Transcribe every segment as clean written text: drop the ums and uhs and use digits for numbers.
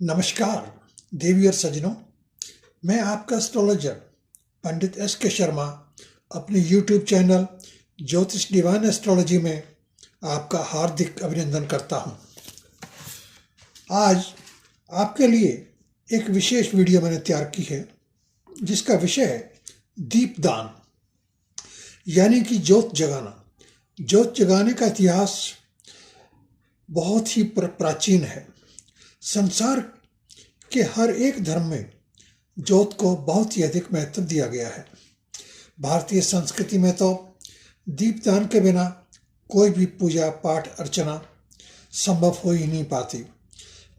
नमस्कार देवी और सज्जनों, मैं आपका एस्ट्रोलॉजर पंडित एस के शर्मा अपने यूट्यूब चैनल ज्योतिष डिवाइन एस्ट्रोलॉजी में आपका हार्दिक अभिनंदन करता हूं। आज आपके लिए एक विशेष वीडियो मैंने तैयार की है जिसका विषय है दीपदान यानी कि ज्योत जगाना। ज्योत जगाने का इतिहास बहुत ही प्राचीन है। संसार के हर एक धर्म में ज्योत को बहुत ही अधिक महत्व दिया गया है। भारतीय संस्कृति में तो दीपदान के बिना कोई भी पूजा पाठ अर्चना संभव हो ही नहीं पाती।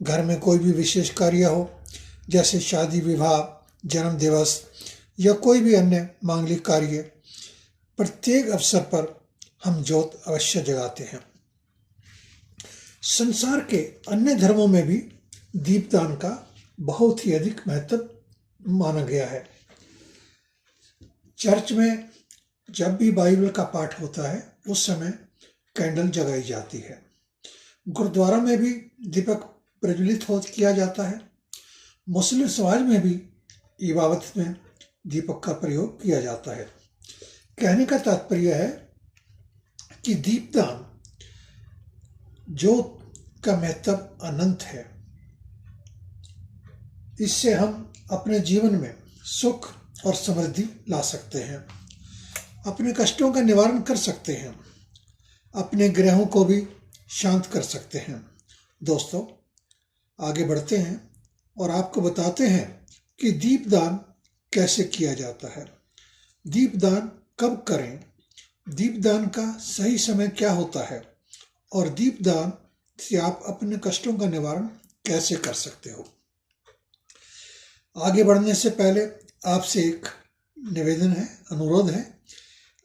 घर में कोई भी विशेष कार्य हो, जैसे शादी विवाह, जन्म दिवस या कोई भी अन्य मांगलिक कार्य, प्रत्येक अवसर पर हम ज्योत अवश्य जगाते हैं। संसार के अन्य धर्मों में भी दीपदान का बहुत ही अधिक महत्व माना गया है। चर्च में जब भी बाइबल का पाठ होता है उस समय कैंडल जगाई जाती है। गुरुद्वारा में भी दीपक प्रज्वलित किया जाता है। मुस्लिम समाज में भी इबादत में दीपक का प्रयोग किया जाता है। कहने का तात्पर्य है कि दीपदान ज्योत का महत्व अनंत है। इससे हम अपने जीवन में सुख और समृद्धि ला सकते हैं, अपने कष्टों का निवारण कर सकते हैं, अपने ग्रहों को भी शांत कर सकते हैं। दोस्तों, आगे बढ़ते हैं और आपको बताते हैं कि दीपदान कैसे किया जाता है, दीपदान कब करें, दीपदान का सही समय क्या होता है और दीपदान से आप अपने कष्टों का निवारण कैसे कर सकते हो। आगे बढ़ने से पहले आपसे एक निवेदन है, अनुरोध है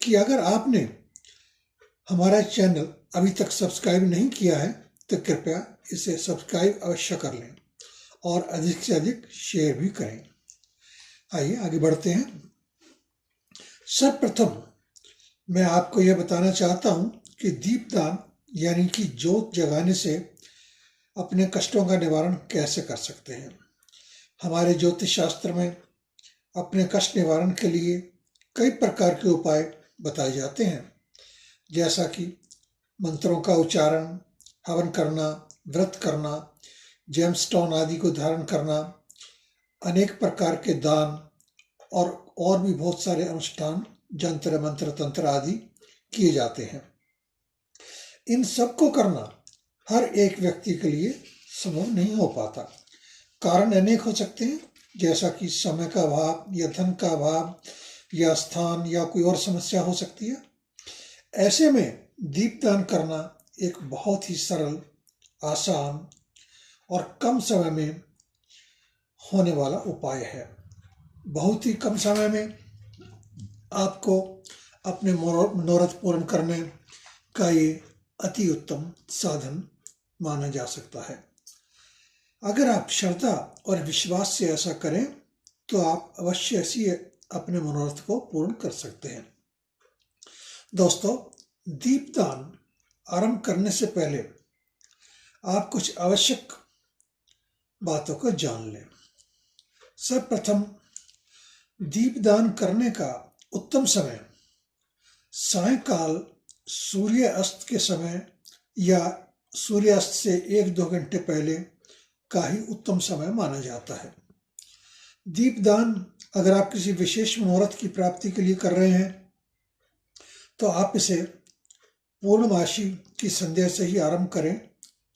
कि अगर आपने हमारा चैनल अभी तक सब्सक्राइब नहीं किया है तो कृपया इसे सब्सक्राइब अवश्य कर लें और अधिक से अधिक शेयर भी करें। आइए आगे बढ़ते हैं। सर्वप्रथम मैं आपको यह बताना चाहता हूं कि दीपदान यानी कि ज्योत जगाने से अपने कष्टों का निवारण कैसे कर सकते हैं। हमारे ज्योतिष शास्त्र में अपने कष्ट निवारण के लिए कई प्रकार के उपाय बताए जाते हैं, जैसा कि मंत्रों का उच्चारण, हवन करना, व्रत करना, जेमस्टोन आदि को धारण करना, अनेक प्रकार के दान और भी बहुत सारे अनुष्ठान, जंत्र मंत्र तंत्र आदि किए जाते हैं। इन सब को करना हर एक व्यक्ति के लिए संभव नहीं हो पाता। कारण अनेक हो सकते हैं, जैसा कि समय का अभाव या धन का अभाव या स्थान या कोई और समस्या हो सकती है। ऐसे में दीपदान करना एक बहुत ही सरल, आसान और कम समय में होने वाला उपाय है। बहुत ही कम समय में आपको अपने मनोरथ पूर्ण करने का ये अति उत्तम साधन माना जा सकता है। अगर आप श्रद्धा और विश्वास से ऐसा करें तो आप अवश्य ऐसी अपने मनोरथ को पूर्ण कर सकते हैं। दोस्तों, दीपदान आरंभ करने से पहले आप कुछ आवश्यक बातों को जान लें। सर्वप्रथम, दीपदान करने का उत्तम समय सायंकाल सूर्य अस्त के समय या सूर्यास्त से 1-2 घंटे पहले का ही उत्तम समय माना जाता है। दीपदान अगर आप किसी विशेष मनोरथ की प्राप्ति के लिए कर रहे हैं तो आप इसे पूर्णमासी की संध्या से ही आरंभ करें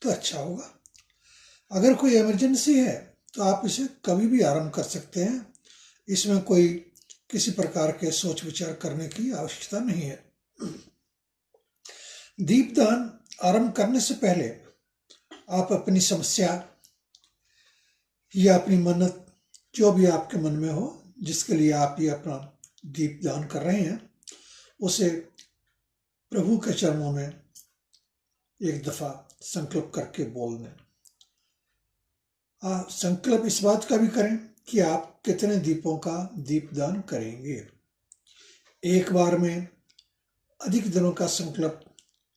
तो अच्छा होगा। अगर कोई इमरजेंसी है तो आप इसे कभी भी आरंभ कर सकते हैं। इसमें कोई किसी प्रकार के सोच विचार करने की आवश्यकता नहीं है। दीपदान आरंभ करने से पहले आप अपनी समस्या या अपनी मन्नत, जो भी आपके मन में हो, जिसके लिए आप ये अपना दीपदान कर रहे हैं, उसे प्रभु के चरणों में एक दफा संकल्प करके बोल दें। संकल्प इस बात का भी करें कि आप कितने दीपों का दीपदान करेंगे। एक बार में अधिक दिनों का संकल्प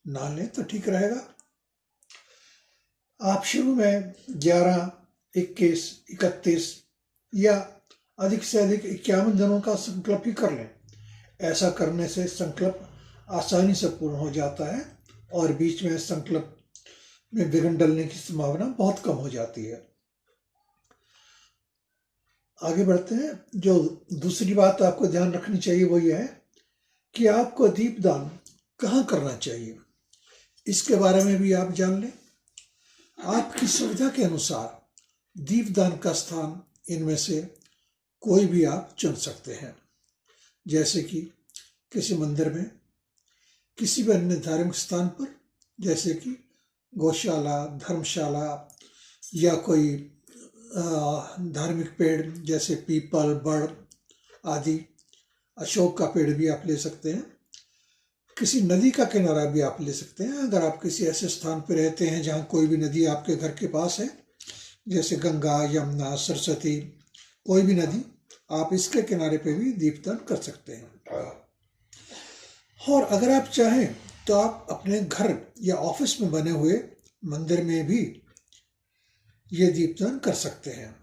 ना लें तो ठीक रहेगा। आप शुरू में 11 21, 31 या अधिक से अधिक 51 दिनों का संकल्प ही कर लें। ऐसा करने से संकल्प आसानी से पूर्ण हो जाता है और बीच में संकल्प में विघ्न डलने की संभावना बहुत कम हो जाती है। आगे बढ़ते हैं। जो दूसरी बात आपको ध्यान रखनी चाहिए वो यह है कि आपको दीपदान कहाँ करना चाहिए, इसके बारे में भी आप जान लें। आपकी सुविधा के अनुसार दीपदान का स्थान इनमें से कोई भी आप चुन सकते हैं, जैसे कि किसी मंदिर में, किसी भी अन्य धार्मिक स्थान पर, जैसे कि गौशाला, धर्मशाला या कोई धार्मिक पेड़ जैसे पीपल, बड़ आदि, अशोक का पेड़ भी आप ले सकते हैं। किसी नदी का किनारा भी आप ले सकते हैं। अगर आप किसी ऐसे स्थान पर रहते हैं जहाँ कोई भी नदी आपके घर के पास है, जैसे गंगा, यमुना, सरस्वती, कोई भी नदी, आप इसके किनारे पे भी दीपदान कर सकते हैं। और अगर आप चाहें तो आप अपने घर या ऑफिस में बने हुए मंदिर में भी ये दीपदान कर सकते हैं।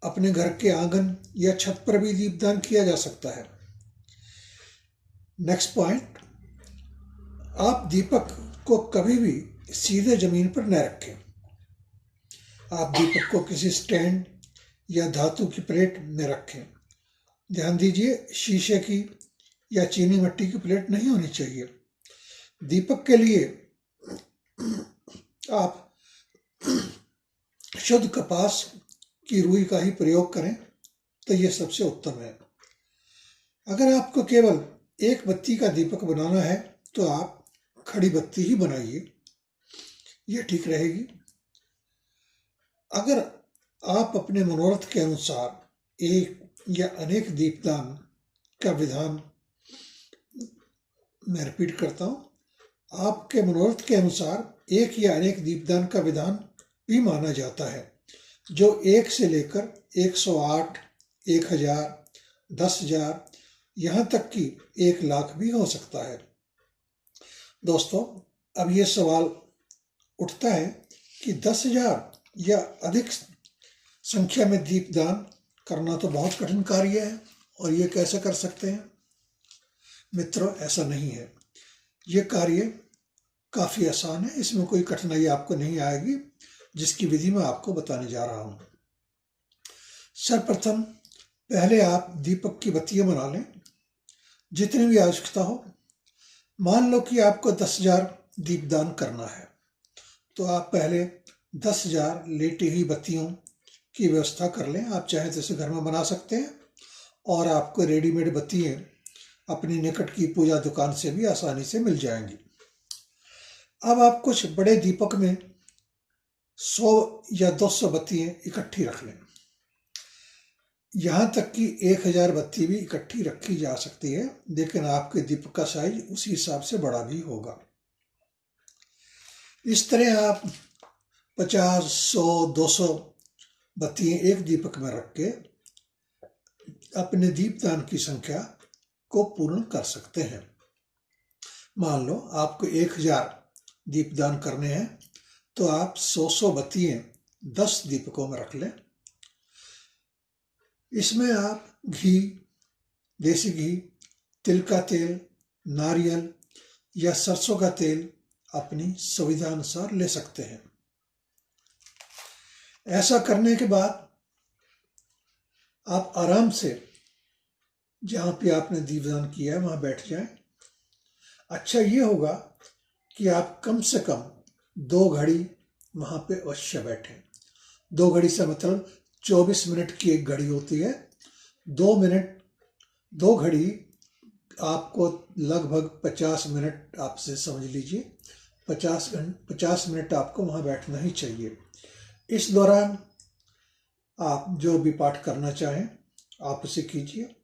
अपने घर के आंगन या छत पर भी दीपदान किया जा सकता है। नेक्स्ट पॉइंट, आप दीपक को कभी भी सीधे जमीन पर न रखें। आप दीपक को किसी स्टैंड या धातु की प्लेट में रखें। ध्यान दीजिए, शीशे की या चीनी मिट्टी की प्लेट नहीं होनी चाहिए। दीपक के लिए आप शुद्ध कपास की रुई का ही प्रयोग करें तो यह सबसे उत्तम है। अगर आपको केवल एक बत्ती का दीपक बनाना है तो आप खड़ी बत्ती ही बनाइए, यह ठीक रहेगी। अगर आप अपने मनोरथ के अनुसार एक या अनेक दीपदान का विधान, मैं रिपीट करता हूं, आपके मनोरथ के अनुसार एक या अनेक दीपदान का विधान भी माना जाता है, जो 1 से लेकर 108, 1000, 10,000 यहाँ तक कि 1 लाख भी हो सकता है। दोस्तों, अब ये सवाल उठता है कि 10,000 या अधिक संख्या में दीपदान करना तो बहुत कठिन कार्य है, और ये कैसे कर सकते हैं? मित्रों, ऐसा नहीं है। ये कार्य काफी आसान है, इसमें कोई कठिनाई आपको नहीं आएगी, जिसकी विधि मैं आपको बताने जा रहा हूं। सर्वप्रथम पहले आप दीपक की बत्तियां बना लें, जितनी भी आवश्यकता हो। मान लो कि आपको 10,000 दीपदान करना है, तो आप पहले 10,000 लेटी हुई बत्तियों की व्यवस्था कर लें। आप चाहें तो इसे घर में बना सकते हैं, और आपको रेडीमेड बत्तियां अपनी निकट की पूजा दुकान से भी आसानी से मिल जाएंगी। अब आप कुछ बड़े दीपक में 100 या 200 बत्तियां इकट्ठी रख लें। यहां तक कि 1000 बत्ती भी इकट्ठी रखी जा सकती है, लेकिन आपके दीपक का साइज उसी हिसाब से बड़ा भी होगा। इस तरह आप 50, 100, 200 बत्तियां एक दीपक में रख के अपने दीपदान की संख्या को पूर्ण कर सकते हैं। मान लो आपको 1000 दीपदान करने हैं, तो आप 100 बत्तियां 10 दीपकों में रख लें। इसमें आप घी, देसी घी, तिल का तेल, नारियल या सरसों का तेल अपनी सुविधा अनुसार ले सकते हैं। ऐसा करने के बाद आप आराम से जहां पे आपने दीपदान किया है वहां बैठ जाएं। अच्छा ये होगा कि आप कम से कम 2 घड़ी वहां पे अवश्य बैठें। 2 घड़ी से मतलब 24 मिनट की एक घड़ी होती है। 2 घड़ी आपको लगभग 50 मिनट, आपसे समझ लीजिए 50 मिनट आपको वहां बैठना ही चाहिए। इस दौरान आप जो भी पाठ करना चाहें आप उसे कीजिए।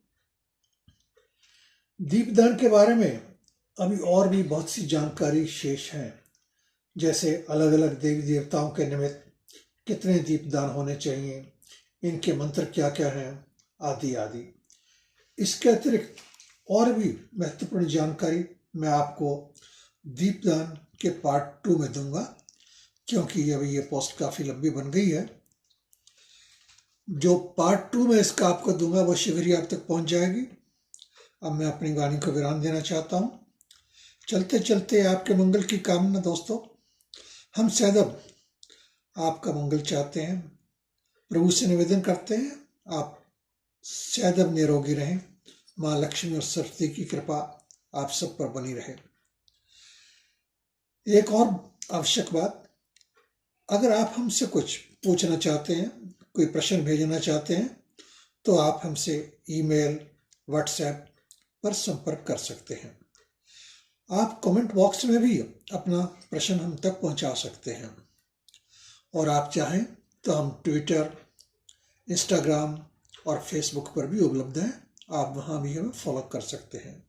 दीपदान के बारे में अभी और भी बहुत सी जानकारी शेष है, जैसे अलग अलग देवी देवताओं के निमित्त कितने दीपदान होने चाहिए, इनके मंत्र क्या क्या हैं, आदि आदि। इसके अतिरिक्त और भी महत्वपूर्ण जानकारी मैं आपको दीपदान के पार्ट 2 में दूंगा, क्योंकि अभी ये पोस्ट काफ़ी लंबी बन गई है। जो पार्ट 2 में इसका आपको दूंगा वो शीघ्र ही आप तक पहुंच जाएगी। अब मैं अपनी वाणी को विराम देना चाहता हूं। चलते चलते आपके मंगल की कामना दोस्तों, हम सदैव आपका मंगल चाहते हैं। प्रभु से निवेदन करते हैं आप सदैव निरोगी रहें। माँ लक्ष्मी और सरस्वती की कृपा आप सब पर बनी रहे। एक और आवश्यक बात, अगर आप हमसे कुछ पूछना चाहते हैं, कोई प्रश्न भेजना चाहते हैं, तो आप हमसे ईमेल, व्हाट्सएप पर संपर्क कर सकते हैं। आप कमेंट बॉक्स में भी अपना प्रश्न हम तक पहुंचा सकते हैं। और आप चाहें तो हम ट्विटर, इंस्टाग्राम और फेसबुक पर भी उपलब्ध हैं। आप वहां भी हमें फॉलो कर सकते हैं।